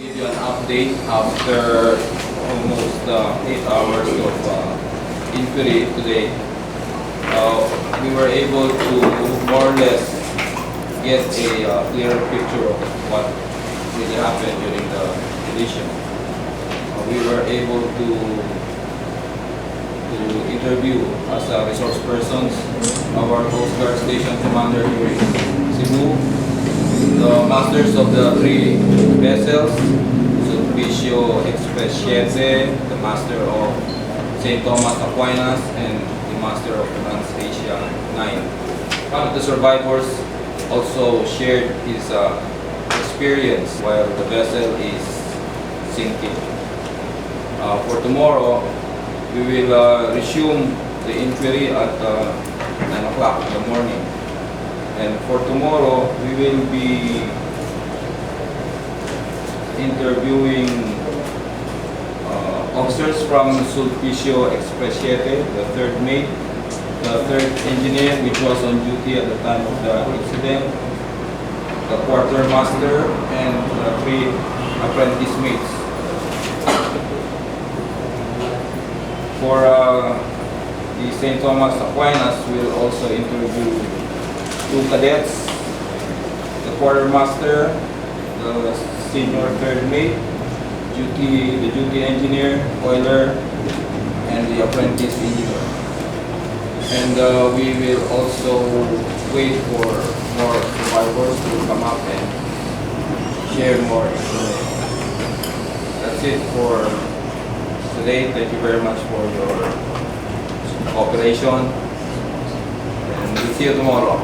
Give you an update after almost 8 hours of inquiry today. We were able to more or less get a clearer picture of what really happened during the collision. We were able to interview as resource persons our Coast Guard Station Commander here in Cebu, the masters of the 3 vessels, Sulpicio Express Siete, the master of St. Thomas Aquinas, and the master of Trans-Asia 9. One of the survivors also shared his experience while the vessel is sinking. For tomorrow, we will resume the inquiry at 9 o'clock in the morning. And for tomorrow, we will be interviewing officers from Sulpicio Express Siete, the 3rd mate, the 3rd engineer which was on duty at the time of the incident, the quartermaster, and the 3 apprentice mates. For the St. Thomas Aquinas, we'll also interview 2 cadets, the quartermaster, the senior 3rd mate, the duty engineer, oiler, and the apprentice engineer. And we will also wait for more survivors to come up and share more information. That's it for today. Thank you very much for your cooperation, and we'll see you tomorrow.